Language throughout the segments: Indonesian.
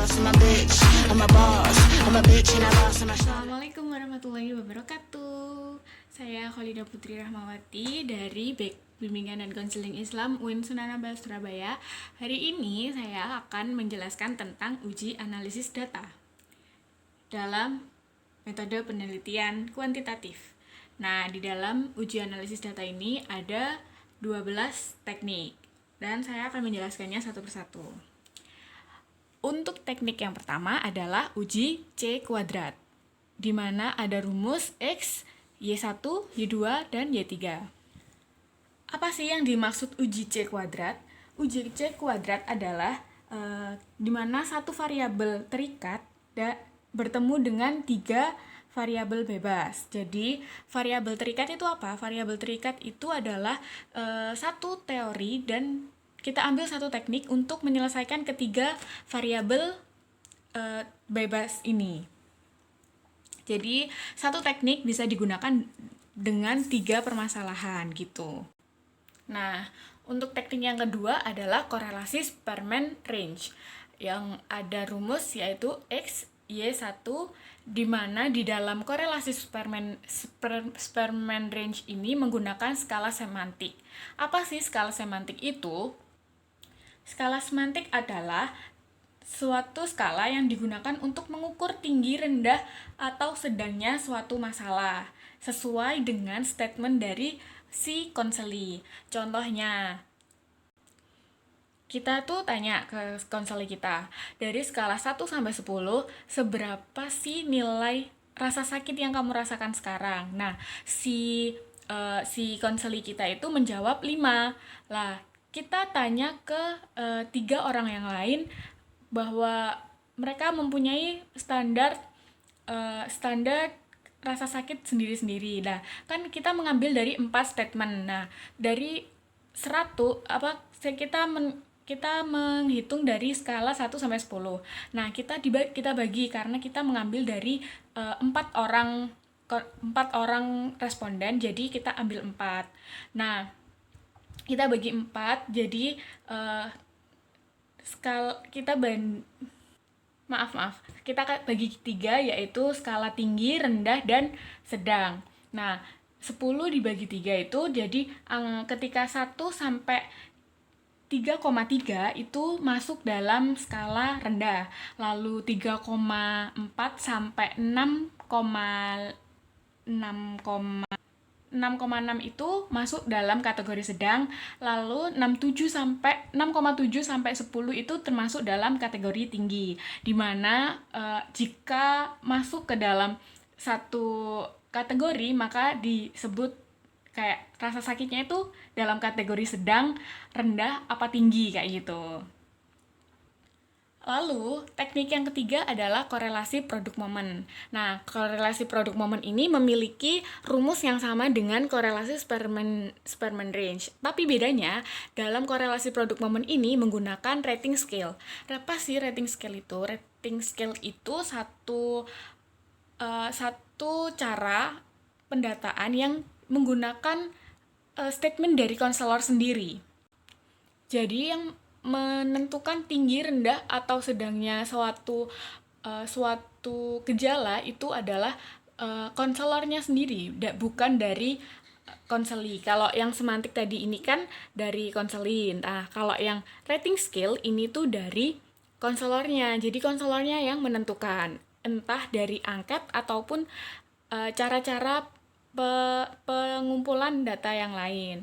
boss, I'm a bitch, I'm a boss, I'm a bitch and a boss, I'm a Assalamualaikum warahmatullahi wabarakatuh. Saya Khalida Putri Rahmawati dari Bimbingan dan Konseling Islam UIN Sunan Ampel Surabaya. Hari ini saya akan menjelaskan tentang uji analisis data dalam metode penelitian kuantitatif. Nah, di dalam uji analisis data ini ada 12 teknik dan saya akan menjelaskannya satu persatu. Untuk teknik yang pertama adalah uji C kuadrat, di mana ada rumus X, Y1, Y2, dan Y3. Apa sih yang dimaksud uji C kuadrat? Uji C kuadrat adalah di mana satu variabel terikat bertemu dengan 3 variabel bebas. Jadi, variabel terikat itu apa? Variabel terikat itu adalah satu teori dan kita ambil satu teknik untuk menyelesaikan ketiga variabel bebas ini. Jadi, satu teknik bisa digunakan dengan 3 permasalahan gitu. Nah, untuk teknik yang kedua adalah korelasi Spearman range yang ada rumus yaitu X, Y1, di mana di dalam korelasi Spearman range ini menggunakan skala semantik. Apa sih skala semantik itu? Skala semantik adalah suatu skala yang digunakan untuk mengukur tinggi, rendah, atau sedangnya suatu masalah sesuai dengan statement dari si konseli. Contohnya, kita tuh tanya ke konseli kita, dari skala 1 sampai 10, seberapa sih nilai rasa sakit yang kamu rasakan sekarang? Nah, si konseli kita itu menjawab 5. Lah, kita tanya ke 3 orang yang lain bahwa mereka mempunyai standar rasa sakit sendiri-sendiri. Nah, kan kita mengambil dari 4 statement. Nah, dari 100 kita menghitung dari skala 1 sampai 10. Nah, kita bagi karena kita mengambil dari 4 orang responden, jadi kita ambil 4. Nah, kita bagi 4, jadi kita bagi 3, yaitu skala tinggi, rendah, dan sedang. Nah, 10 dibagi 3 itu jadi ketika 1 sampai 3,3 itu masuk dalam skala rendah. Lalu 3,4 sampai 6,6 itu masuk dalam kategori sedang, lalu 6,7 sampai 10 itu termasuk dalam kategori tinggi, di mana jika masuk ke dalam satu kategori maka disebut kayak rasa sakitnya itu dalam kategori sedang, rendah, apa tinggi kayak gitu. Lalu, teknik yang ketiga adalah korelasi produk momen. Nah, korelasi produk momen ini memiliki rumus yang sama dengan korelasi Spearman range. Tapi bedanya, dalam korelasi produk momen ini menggunakan rating scale. Apa sih rating scale itu? Rating scale itu satu cara pendataan yang menggunakan statement dari konselor sendiri. Jadi, yang menentukan tinggi, rendah, atau sedangnya suatu gejala itu adalah konselornya sendiri, bukan dari konseli. Kalau yang semantik tadi ini kan dari konseli. Nah, kalau yang rating scale ini tuh dari konselornya. Jadi konselornya yang menentukan, entah dari angket ataupun cara-cara pengumpulan data yang lain.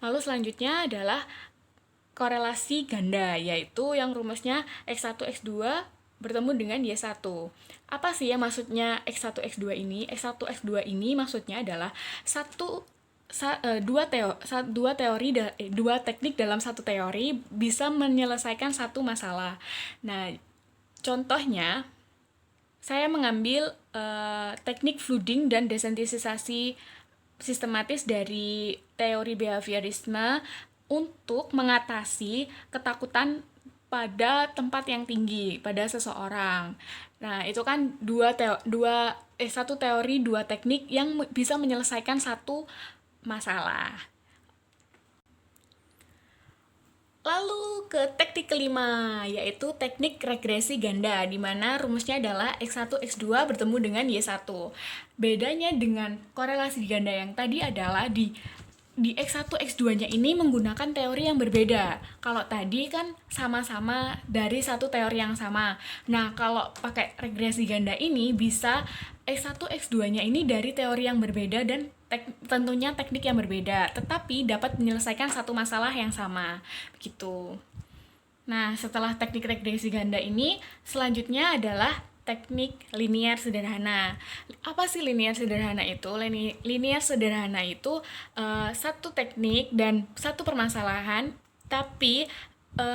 Lalu selanjutnya adalah korelasi ganda, yaitu yang rumusnya X1, X2 bertemu dengan Y1. Apa sih yang maksudnya X1, X2 ini? X1, X2 ini maksudnya adalah dua teknik dalam satu teori bisa menyelesaikan satu masalah. Nah, contohnya, saya mengambil teknik flooding dan desensitisasi sistematis dari teori behaviorisme untuk mengatasi ketakutan pada tempat yang tinggi pada seseorang. Nah, itu kan satu teori, 2 teknik yang bisa menyelesaikan satu masalah. Lalu ke teknik kelima, yaitu teknik regresi ganda, di mana rumusnya adalah X1, X2 bertemu dengan Y1. Bedanya dengan korelasi ganda yang tadi adalah di X1, X2-nya ini menggunakan teori yang berbeda. Kalau tadi kan sama-sama dari satu teori yang sama. Nah, kalau pakai regresi ganda ini bisa X1, X2-nya ini dari teori yang berbeda dan tentunya teknik yang berbeda, tetapi dapat menyelesaikan satu masalah yang sama. Begitu. Nah, setelah teknik regresi ganda ini, selanjutnya adalah teknik linear sederhana. Apa sih linear sederhana itu? Linear sederhana itu satu teknik dan satu permasalahan, tapi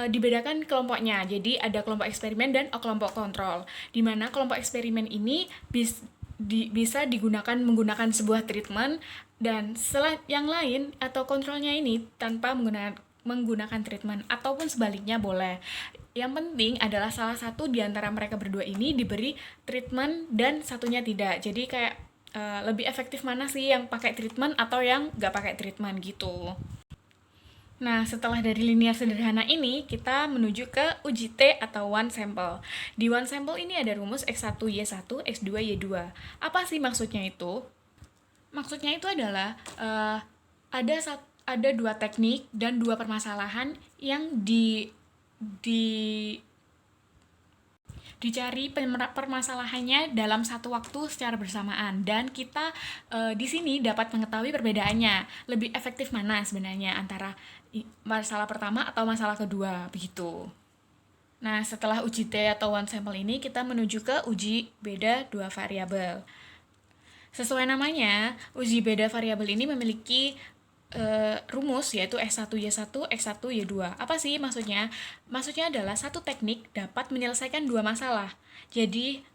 dibedakan kelompoknya. Jadi ada kelompok eksperimen dan kelompok kontrol. Di mana kelompok eksperimen ini bisa digunakan menggunakan sebuah treatment, dan yang lain atau kontrolnya ini tanpa menggunakan treatment, ataupun sebaliknya boleh. Yang penting adalah salah satu di antara mereka berdua ini diberi treatment dan satunya tidak. Jadi kayak lebih efektif mana sih, yang pakai treatment atau yang nggak pakai treatment gitu. Nah, setelah dari linear sederhana ini, kita menuju ke uji T atau one sample. Di one sample ini ada rumus X1, Y1, X2, Y2. Apa sih maksudnya itu? Maksudnya itu adalah ada dua teknik dan dua permasalahan yang dicari permasalahannya dalam satu waktu secara bersamaan, dan kita di sini dapat mengetahui perbedaannya, lebih efektif mana sebenarnya antara masalah pertama atau masalah kedua, begitu. Nah, setelah uji T atau one sample ini, kita menuju ke uji beda dua variabel. Sesuai namanya, uji beda variabel ini memiliki rumus, yaitu X1, Y1, X1, Y2. Apa sih maksudnya? Maksudnya adalah satu teknik dapat menyelesaikan dua masalah. Jadi,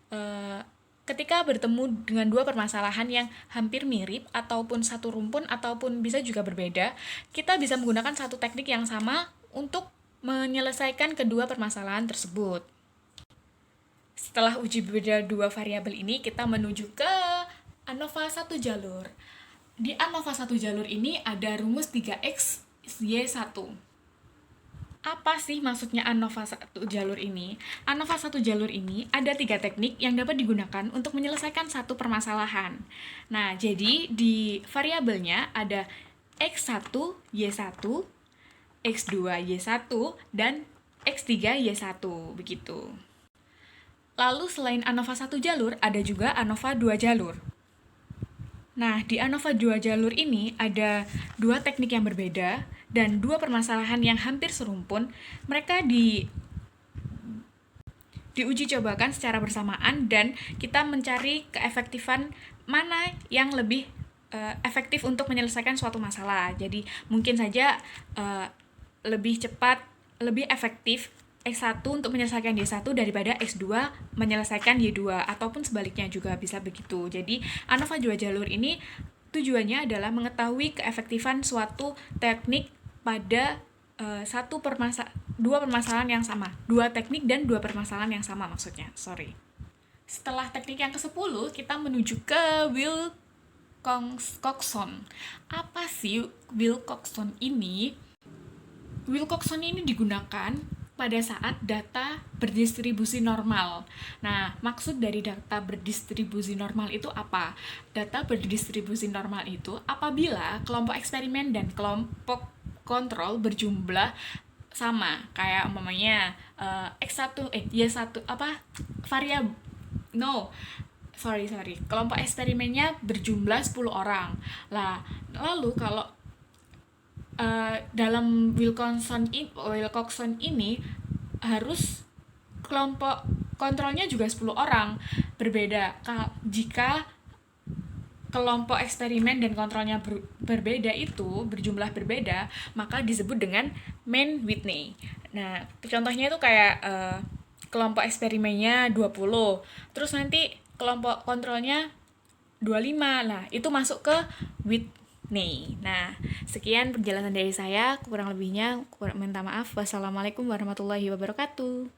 ketika bertemu dengan dua permasalahan yang hampir mirip, ataupun satu rumpun, ataupun bisa juga berbeda, kita bisa menggunakan satu teknik yang sama untuk menyelesaikan kedua permasalahan tersebut. Setelah uji beda dua variabel ini, kita menuju ke ANOVA satu jalur. Di ANOVA satu jalur ini ada rumus 3X Y1. Apa sih maksudnya ANOVA satu jalur ini? ANOVA satu jalur ini ada 3 teknik yang dapat digunakan untuk menyelesaikan satu permasalahan. Nah, jadi di variabelnya ada X1, Y1, X2, Y1, dan X3, Y1, begitu. Lalu selain ANOVA satu jalur, ada juga ANOVA 2 jalur. Nah, di ANOVA 2 jalur ini ada dua teknik yang berbeda dan dua permasalahan yang hampir serumpun. Mereka diuji cobakan secara bersamaan, dan kita mencari keefektifan mana yang lebih efektif untuk menyelesaikan suatu masalah. Jadi, mungkin saja lebih cepat, lebih efektif X1 untuk menyelesaikan Y1 daripada X2 menyelesaikan Y2, ataupun sebaliknya juga bisa begitu. Jadi, ANOVA 2 jalur ini tujuannya adalah mengetahui keefektifan suatu teknik pada dua permasalahan yang sama. Dua teknik dan dua permasalahan yang sama maksudnya. Setelah teknik yang ke-10, kita menuju ke Wilcoxon. Apa sih Wilcoxon ini? Wilcoxon ini digunakan pada saat data berdistribusi normal. Nah, maksud dari data berdistribusi normal itu apa? Data berdistribusi normal itu apabila kelompok eksperimen dan kelompok kontrol berjumlah sama. Kayak umpamanya Y1 kelompok eksperimennya berjumlah 10 orang. Lalu kalau dalam Wilcoxon ini harus kelompok kontrolnya juga 10 orang. Berbeda jika kelompok eksperimen dan kontrolnya berbeda, itu berjumlah berbeda, maka disebut dengan mean Whitney. Nah, contohnya itu kayak kelompok eksperimennya 20, terus nanti kelompok kontrolnya 25. Lah, itu masuk ke Whitney. Nah, sekian perjalanan dari saya, kurang lebihnya minta maaf. Wassalamualaikum warahmatullahi wabarakatuh.